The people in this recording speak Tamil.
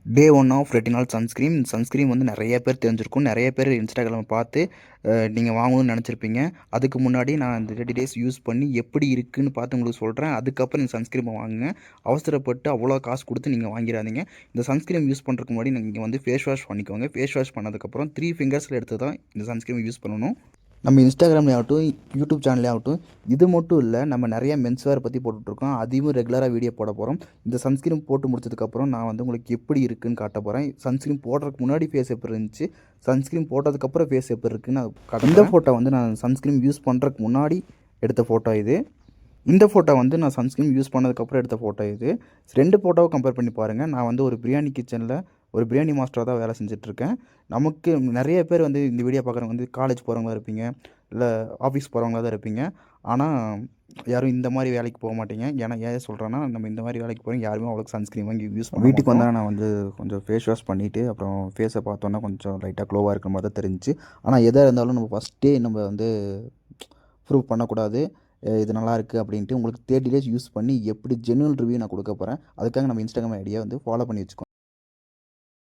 Day one of retinol sunscreen வந்து நிறைய பேர் தெரிஞ்சிருக்கும். நிறைய பேர் இன்ஸ்டாகிராமை பார்த்து நீங்கள் வாங்கணும்னு நினச்சிருப்பீங்க. அதுக்கு முன்னாடி நான் இந்த 30 டேஸ் யூஸ் பண்ணி எப்படி இருக்குன்னு பார்த்து உங்களுக்கு சொல்கிறேன். அதுக்கப்புறம் இந்த சன்ஸ்க்ரீமை வாங்குங்க. அவசரப்பட்டு அவ்வளோ காசு கொடுத்து நீங்கள் வாங்கிடாதீங்க. இந்த சன்ஸ்க்ரீம் யூஸ் பண்ணுறதுக்கு முன்னாடி நீங்கள் வந்து ஃபேஸ் வாஷ் பண்ணிக்கோங்க. ஃபேஸ் வாஷ் பண்ணதுக்கப்புறம் 3 ஃபிங்கர்ஸில் எடுத்து தான் இந்த சன்ஸ்க்ரீம் யூஸ் பண்ணணும். நம்ம இன்ஸ்டாகிராம்லேயே ஆகட்டும், யூடியூப் சேனல்லே ஆகட்டும், இது மட்டும் இல்லை, நம்ம நிறைய மென்ஸ்வேர் பற்றி போட்டுட்ருக்கோம். அதையும் ரெகுலராக வீடியோ போட போகிறோம். இந்த சன்ஸ்க்ரீம் போட்டு முடிச்சதுக்கப்புறம் நான் வந்து உங்களுக்கு எப்படி இருக்குன்னு காட்ட போகிறேன். சன்ஸ்க்ரீம் போடுறதுக்கு முன்னாடி ஃபேஸ் எப்படி இருந்துச்சு, சன்ஸ்க்ரீம் போட்டதுக்கப்புறம் ஃபேஸ் எப்படி இருக்குன்னு நான் காட்டுறேன். இந்த ஃபோட்டோ வந்து நான் சன்ஸ்க்ரீம் யூஸ் பண்ணுறதுக்கு முன்னாடி எடுத்த ஃபோட்டோ இது. இந்த ஃபோட்டோ வந்து நான் சன்ஸ்க்ரீம் யூஸ் பண்ணதுக்கப்புறம் எடுத்த ஃபோட்டோ இது. 2 ஃபோட்டோவை கம்பேர் பண்ணி பாருங்கள். நான் வந்து ஒரு பிரியாணி கிச்சனில் ஒரு பிரியாணி மாஸ்டராக தான் வேலை செஞ்சிட்ருக்கேன். நமக்கு நிறைய பேர் வந்து இந்த வீடியோ பார்க்குறவங்க வந்து காலேஜ் போகிறவங்களா இருப்பீங்க, இல்லை ஆஃபீஸ் போகிறவங்களா தான் இருப்பீங்க. ஆனால் யாரும் இந்த மாதிரி வேலைக்கு போக மாட்டீங்க. ஏன்னா ஏன் சொல்கிறேன்னா, நம்ம இந்த மாதிரி வேலைக்கு போகிறோம், யாருமே அவ்வளோக்கு சன்ஸ்க்ரீம் வாங்கி யூஸ் பண்ண வீட்டுக்கு வந்தால் நான் வந்து கொஞ்சம் ஃபேஸ் வாஷ் பண்ணிவிட்டு அப்புறம் ஃபேஸை பார்த்தோன்னா கொஞ்சம் லைட்டாக க்ளோவாக இருக்கிற மாதிரி தான் தெரிஞ்சிச்சு. ஆனால் எதாக இருந்தாலும் நம்ம ஃபஸ்ட்டே நம்ம வந்து ப்ரூவ் பண்ணக்கூடாது. இது நல்லாயிருக்கு அப்படின்ட்டு உங்களுக்கு 30 டேஸ் யூஸ் பண்ணி எப்படி ஜென்யூன் ரிவ்யூ நான் கொடுக்க போகிறேன். அதுக்காக நம்ம இன்ஸ்டாகிராம் ஐடியா வந்து ஃபாலோ பண்ணி வச்சுக்கோங்க.